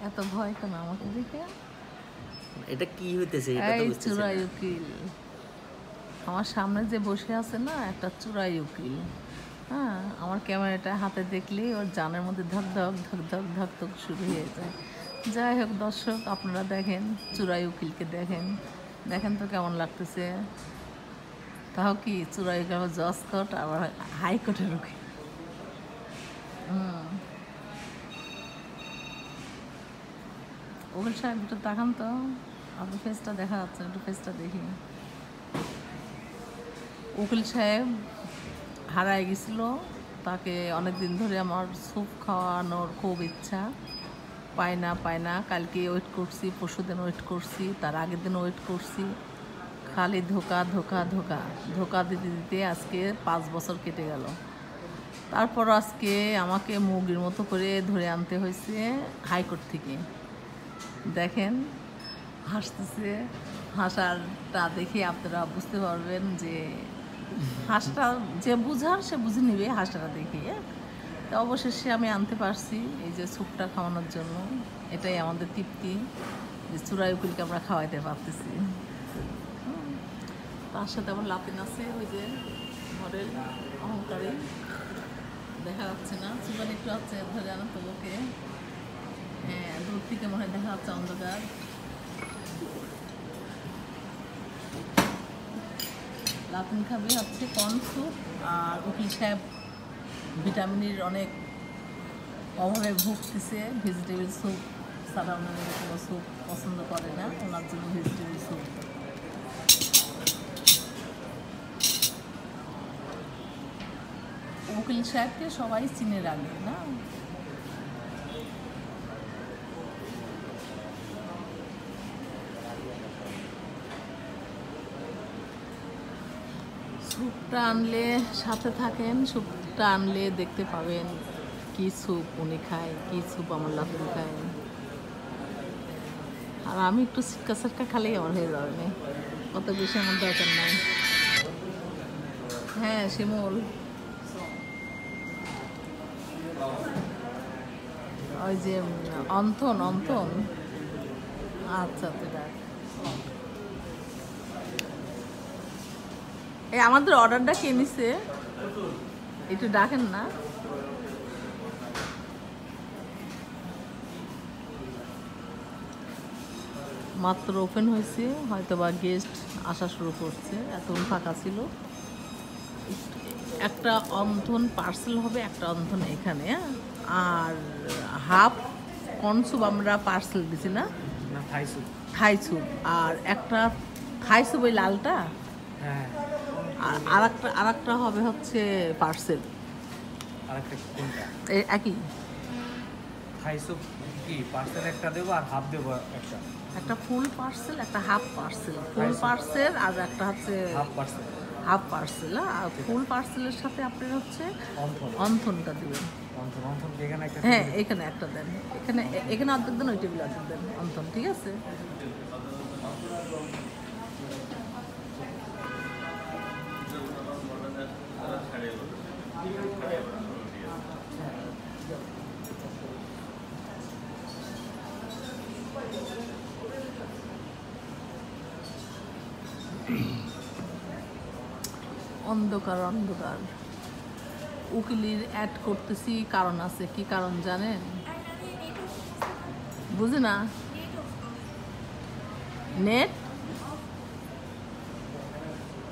এত ভয় কেন আমাকে দেখে? এটা কি হইতেছে এটা তো এই বুঝতেছি চোরাই না। উকিল, আমার সামনে যে বসে আছে না, একটা চোরাই উকিল। হ্যাঁ, আমার ক্যামেরাটা হাতে দেখলেই ওর জানের মধ্যে ধক ধক ধক ধক ধক ধক শুরু হয়ে যায়। যাই হোক দর্শক, আপনারা দেখেন চোরাই উকিলকে, দেখেন দেখেন তো কেমন লাগতেছে। তাও কি চোরাই উকিল আবার জজ কোর্ট, আবার হাইকোর্টের উকিল। উকিল সাহেব একটু তাকান তো, আপনার ফেসটা দেখা যাচ্ছে, একটু ফেসটা দেখি। উকিল সাহেব হারায় গেছিল, তাকে অনেক দিন ধরে আমার স্যুপ খাওয়ানোর খুব ইচ্ছা। পায় না, কালকে ওয়েট করছি, পরশু দিন ওয়েট করছি, তার আগের দিন ওয়েট করছি, খালি ধোকা ধোকা ধোকা ধোকা দিতে দিতে আজকে 5 বছর কেটে গেল। তারপর আজকে আমাকে মুগির মতো করে ধরে আনতে হয়েছে হাইকোর্ট থেকে। দেখেন হাসতেছে, হাসারটা দেখে আপনারা বুঝতে পারবেন যে হাঁসটা যে বুঝার সে বুঝে নিবে হাঁসটা দেখিয়ে। তো অবশেষে আমি আনতে পারছি এই যে স্যুপটা খাওয়ানোর জন্য। এটাই আমাদের তৃপ্তি যে চুরাই উকিলকে আমরা খাওয়াইতে পারতেছি। তার সাথে আবার লাতিন আছে, ওই যে মডেল অহংকারী, দেখা যাচ্ছে না, চুবানি একটু আছে ধরে আনো তো ওকে। হ্যাঁ, দূর থেকে মনে হয় দেখা যাচ্ছে অন্ধকার। লাতিন খাবে হচ্ছে কর্ন স্যুপ, আর উকিল সাহেব ভিটামিনের অনেক অভাবে ভুগতেছে। ভেজিটেবল স্যুপ ছাড়া ওনার কোনো স্যুপ পছন্দ করে না, ওনার জন্য ভেজিটেবল স্যুপ। উকিল সাহেবকে সবাই চিনে রাখবে না। স্যুপটা আনলে সাথে থাকেন, স্যুপটা আনলে দেখতে পাবেন কি স্যুপ উনি খায়, কি স্যুপ আমার লাতিন খায়। আর আমি একটু সিটকা সাটকা খালেই আমার হয়ে যাবে না, কত বেশি আমার দরকার নাই। হ্যাঁ শিমুল, ওই যে অন্থন অন্থন, আচ্ছা আচ্ছা দেখ। এই আমাদের অর্ডারটা কে নিছে একটু ডাকেন না। মাত্র ওপেন হয়েছে, হয়তো বা গেস্ট আসা শুরু করছে, এতক্ষণ ফাঁকা ছিল। একটা অন্থন পার্সেল হবে, একটা অন্থন এখানে, আর হাফ কর্ন স্যুপ আমরা পার্সেল দিছি না, থাই স্যুপ, আর একটা থাই স্যুপ ওই লালটা, আর একটা হবে হচ্ছে পার্সেল। আরেকটা কোনটা? একই, থাই স্যুপ কি পার্সেল একটা দেবো আর হাফ দেবো একটা? একটা ফুল পার্সেল, একটা হাফ পার্সেল। ফুল পার্সেল আর একটা হচ্ছে হাফ পার্সেল। Half parcel. আর ফুল পার্সেলের সাথে আপনি হচ্ছে অন্থন। অন্থনটা দিবেন। অন্থন অন্থন কি এখানে একটা? হ্যাঁ এখানে একটা দেন, এখানে এখানে অর্ধেক দেন, ওই টেবিলে অর্ধেক দেন অন্থন, ঠিক আছে? অন্ধকার অন্ধকার, উকিলের অ্যাড করতেছি, কারণ আছে। কি কারণ জানেন? বুঝি না। নেট,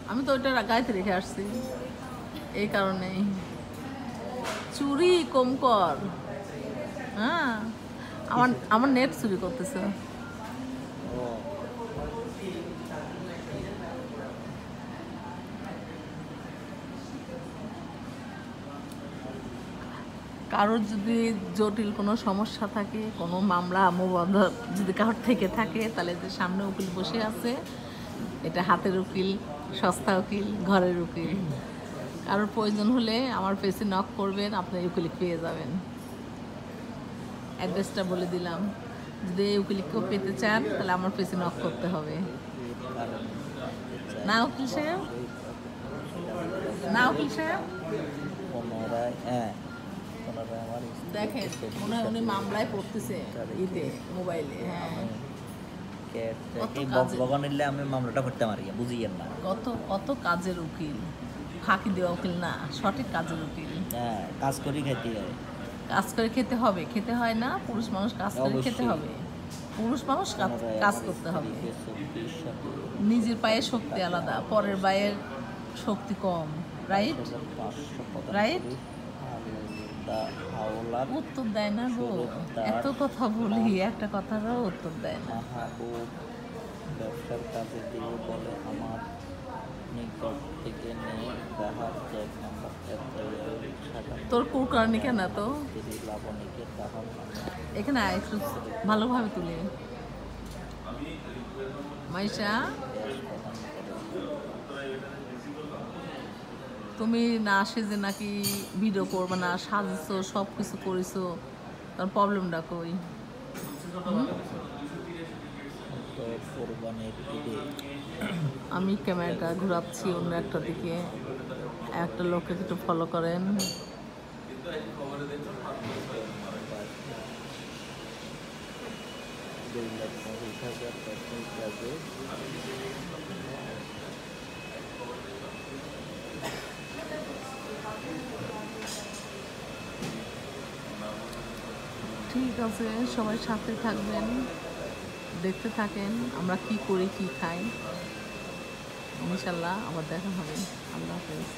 আমি তো ওইটা গাইতে রেখে আসছি, এই কারণেই। চুরি কম কর। হ্যাঁ, আমার আমার নেট চুরি করতেছে। কারোর যদি জটিল কোনো সমস্যা থাকে, কোনো মামলা মোকদ্দমা যদি কারোর থেকে থাকে, তাহলে যে সামনে উকিল বসে আছে, এটা হাতের উকিল, সস্তা উকিল, ঘরের উকিল। কারোর প্রয়োজন হলে আমার পেজে নক করবেন, আপনি উকিল পেয়ে যাবেন। অ্যাড্রেসটা বলে দিলাম, যদি উকিলকেও পেতে চান তাহলে আমার পেজে নক করতে হবে। না উকিল সাহেব, না উকিল সাহেব, পুনরায় হ্যাঁ ওনারা আমার দেখেন মনে হয় উনি মামলায় পড়তেছে ইতে মোবাইলে। হ্যাঁ, কত কাজের- বগন নিলে আমি মামলাটা করতাম আর কি, বুঝিয়েন না। কত কত কাজের উকিল, ফাঁকি দেওয়া উকিল না, সঠিক কাজের উকিল। হ্যাঁ, কাজ করি খাইতে হয়। কাজ করে খেতে হবে, খেতে হয় না? পুরুষ মানুষ কাজ করে খেতে অবশ্যই। হবে, পুরুষ মানুষ ওনারা কাজ আমার করতে হবে। স্ত্রীকে 24 সাথে নিজের পায়ে শক্তি আলাদা, পরের পায়ের শক্তি কম, রাইট? 500 Right? হাওলাত উত্তর দেয় না গো, এত কথা বলি একটা কথারও উত্তর দেয় না। মাহবুব ব্যবসার কাজে দিয়ে বলে আমার নিকট থেকে নিয়ে গ্রাহক 1 নম্বর তোর কুরকারনি কেন তো? লাবণীকে গ্রাহক নামে এখানে আয়, একটু ভালোভাবে তুলে। মাইশা, গ্যাস প্রদান করে। তুমি না আসে যে নাকি ভিডিও করবে না, সাজছো, সব কিছু করেছো, তার প্রবলেমটা কই? তো কোরবানির ঈদে আমি ক্যামেরাটা ঘোরাচ্ছি অন্য একটা দিকে, একটা লোককে একটু ফলো করেন। 2,20,000 টাকার কাজে ঠিক আছে, সবাই সাথে থাকবেন, দেখতে থাকেন আমরা কি করি কি খাই। ইনশাল্লাহ আবার দেখা হবে। আল্লাহ হাফেজ।